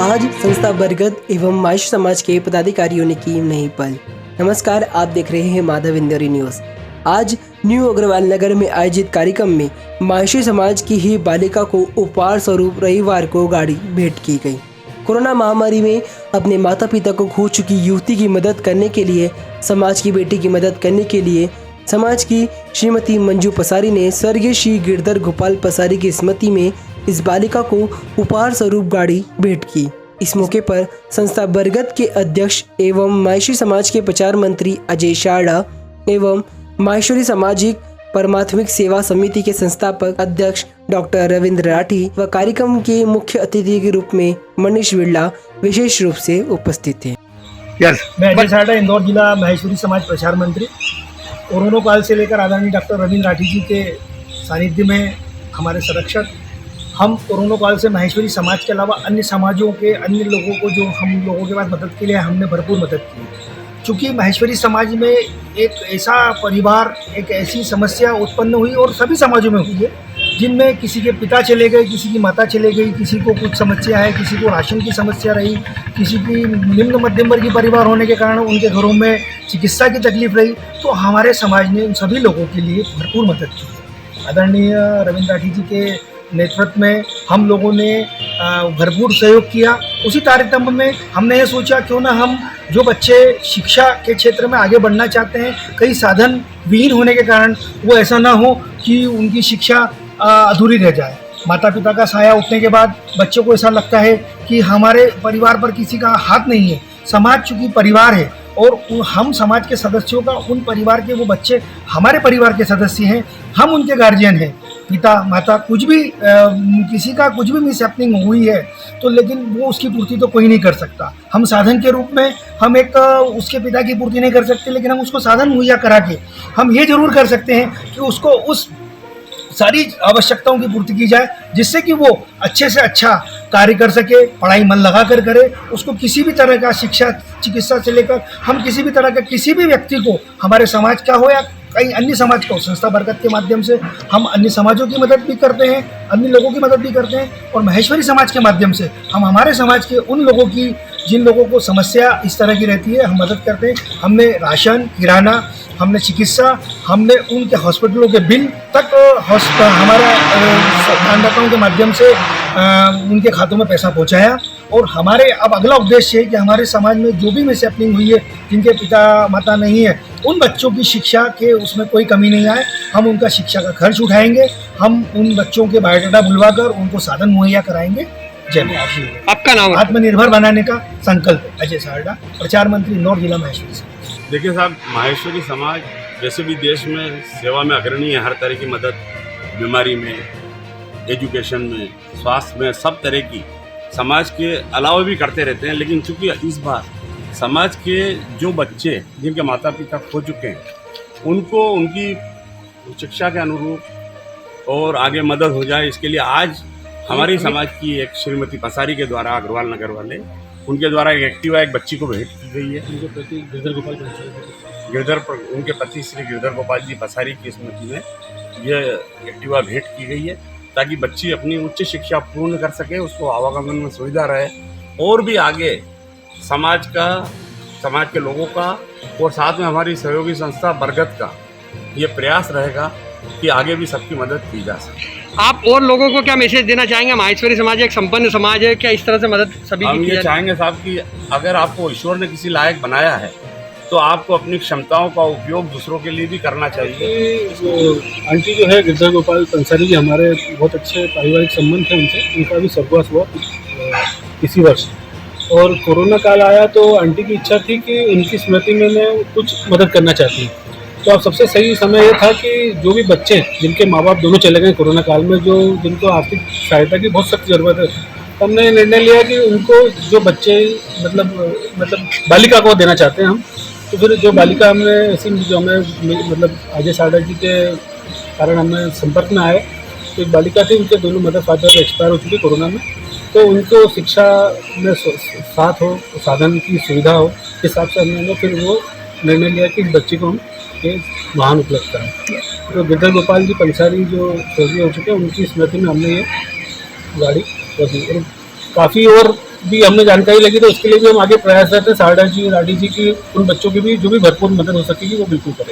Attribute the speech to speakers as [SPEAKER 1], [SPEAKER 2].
[SPEAKER 1] आज संस्था बरगद एवं माहेश्वरी समाज के पदाधिकारियों ने की नई पहल। नमस्कार, आप देख रहे हैं माधव इंदौरी न्यूज। आज न्यू अग्रवाल नगर में आयोजित कार्यक्रम में माहेश्वरी समाज की ही बालिका को उपहार स्वरूप रविवार को गाड़ी भेंट की गई। कोरोना महामारी में अपने माता पिता को खो चुकी युवती की मदद करने के लिए, समाज की बेटी की मदद करने के लिए समाज की श्रीमती मंजू पसारी ने स्वर्गीय श्री गिरधर गोपाल पसारी की स्मृति में इस बालिका को उपहार स्वरूप गाड़ी भेंट की। इस मौके पर संस्था बरगद के अध्यक्ष एवं माहेश्वरी समाज के प्रचार मंत्री अजय शारदा एवं माहेश्वरी सामाजिक परमात्मिक सेवा समिति के संस्थापक अध्यक्ष डॉक्टर रविंद्र राठी व कार्यक्रम के मुख्य अतिथि के रूप में मनीष बिरला विशेष रूप से उपस्थित थे।
[SPEAKER 2] मैं अजय शारदा, इंदौर जिला माहेश्वरी समाज प्रचार मंत्री। कोरोना काल से लेकर आदरणीय डॉक्टर रविंद्र राठी जी के सानिध्य में हमारे संरक्षक हम कोरोना काल से माहेश्वरी समाज के अलावा अन्य समाजों के अन्य लोगों को जो हम लोगों के पास मदद के लिए हमने भरपूर मदद की। चूँकि माहेश्वरी समाज में एक ऐसा परिवार, एक ऐसी समस्या उत्पन्न हुई और सभी समाजों में हुई है, जिनमें किसी के पिता चले गए, किसी की माता चले गई, किसी को कुछ समस्या है, किसी को राशन की समस्या रही, किसी की निम्न मध्यम वर्गीय परिवार होने के कारण उनके घरों में चिकित्सा की तकलीफ रही। तो हमारे समाज ने उन सभी लोगों के लिए भरपूर मदद की। आदरणीय रविंद्र राठी जी के नेतृत्व में हम लोगों ने भरपूर सहयोग किया। उसी तारतम्य में हमने ये सोचा, क्यों ना हम जो बच्चे शिक्षा के क्षेत्र में आगे बढ़ना चाहते हैं, कई साधन विहीन होने के कारण वो ऐसा ना हो कि उनकी शिक्षा अधूरी रह जाए। माता पिता का साया उठने के बाद बच्चों को ऐसा लगता है कि हमारे परिवार पर किसी का हाथ नहीं है। समाज चूँकि परिवार है और हम समाज के सदस्यों का, उन परिवार के वो बच्चे हमारे परिवार के सदस्य हैं, हम उनके गार्जियन हैं। पिता माता कुछ भी किसी का कुछ भी मिसहैपनिंग हुई है तो लेकिन वो उसकी पूर्ति तो कोई नहीं कर सकता। हम साधन के रूप में हम एक उसके पिता की पूर्ति नहीं कर सकते, लेकिन हम उसको साधन मुहैया करा के हम ये जरूर कर सकते हैं कि उसको उस सारी आवश्यकताओं की पूर्ति की जाए, जिससे कि वो अच्छे से अच्छा कार्य कर सके, पढ़ाई मन लगा कर करे। उसको किसी भी तरह का शिक्षा चिकित्सा से लेकर हम किसी भी तरह का किसी भी व्यक्ति को, हमारे समाज का हो या कई अन्य समाज को, संस्था बरगद के माध्यम से हम अन्य समाजों की मदद भी करते हैं, अन्य लोगों की मदद भी करते हैं। और माहेश्वरी समाज के माध्यम से हम हमारे समाज के उन लोगों की, जिन लोगों को समस्या इस तरह की रहती है, हम मदद करते हैं। हमने राशन, किराना, हमने चिकित्सा, हमने उनके हॉस्पिटलों के बिल तक हमारे दानदाताओं के माध्यम से उनके खातों में पैसा पहुंचाया। और हमारे अब अगला उद्देश्य है कि हमारे समाज में जो भी मिसहैपनिंग हुई है, जिनके पिता माता नहीं है, उन बच्चों की शिक्षा के उसमें कोई कमी नहीं आए। हम उनका शिक्षा का खर्च उठाएंगे, हम उन बच्चों के बायोडाटा बुलवाकर उनको साधन मुहैया कराएंगे। जय माता।
[SPEAKER 3] आपका नाम?
[SPEAKER 2] आत्मनिर्भर बनाने का संकल्प। अजय शारदा, प्रचार मंत्री, इंदौर जिला माहेश्वरी समाज।
[SPEAKER 4] देखिए साहब, माहेश्वरी समाज वैसे भी देश में सेवा में अग्रणी है। हर तरह की मदद, बीमारी में, एजुकेशन में, स्वास्थ्य में, सब तरह की समाज के अलावा भी करते रहते हैं। लेकिन चूँकि इस बार समाज के जो बच्चे जिनके माता पिता खो चुके हैं, उनको उनकी शिक्षा के अनुरूप और आगे मदद हो जाए, इसके लिए आज हमारी समाज की एक श्रीमती पसारी के द्वारा, अग्रवाल नगर वाले, उनके द्वारा एक एक्टिवा एक बच्ची को भेंट की गई है। उनके पति श्री गिरधर गोपाल जी पसारी की स्मृति में यह एक्टिवा भेंट की गई है, ताकि बच्ची अपनी उच्च शिक्षा पूर्ण कर सके, उसको आवागमन में सुविधा रहे और भी आगे समाज के लोगों का और साथ में हमारी सहयोगी संस्था बरगद का ये प्रयास रहेगा कि आगे भी सबकी मदद की जा सके।
[SPEAKER 3] आप और लोगों को क्या मैसेज देना चाहेंगे? माहेश्वरी समाज एक संपन्न समाज है, क्या इस तरह से मदद सभी
[SPEAKER 4] हम
[SPEAKER 3] की
[SPEAKER 4] ये चाहेंगे साहब कि अगर आपको ईश्वर ने किसी लायक बनाया है तो आपको अपनी क्षमताओं का उपयोग दूसरों के लिए भी करना चाहिए।
[SPEAKER 5] आंटी जो है गिरधर गोपाल पंसारी जी, हमारे बहुत अच्छे पारिवारिक संबंध थे उनसे। उनका भी स्वर्गवास हुआ इसी वर्ष, और कोरोना काल आया तो आंटी की इच्छा थी कि उनकी स्मृति में मैं कुछ मदद करना चाहती हूँ। तो अब सबसे सही समय ये था कि जो भी बच्चे जिनके माँ बाप दोनों चले गए कोरोना काल में, जिनको आर्थिक सहायता की बहुत सख्त ज़रूरत है, तो हमने निर्णय लिया कि उनको जो बच्चे मतलब बालिका को देना चाहते हैं हम। तो फिर जो बालिका हमने ऐसी, जो हमें अजय शारदा जी के कारण हमें संपर्क में आए, तो एक बालिका थी, उनके दोनों मदर फादर एक्सपायर हो चुके कोरोना में, तो उनको शिक्षा में साथ हो, साधन की सुविधा हो, इस हिसाब से हमने फिर वो निर्णय लिया कि इस बच्ची को हम ये वाहन उपलब्ध कराएं। तो गिरधर गोपाल जी पंसारी जो स्वर्गीय हो चुके हैं, उनकी स्मृति में हमने ये गाड़ी और काफ़ी और भी हमें जानकारी लगी तो उसके लिए भी हम आगे प्रयासरत हैं। सारदा जी, राठी जी की, उन बच्चों की भी जो भी भरपूर मदद हो सकेगी वो बिल्कुल करेंगे।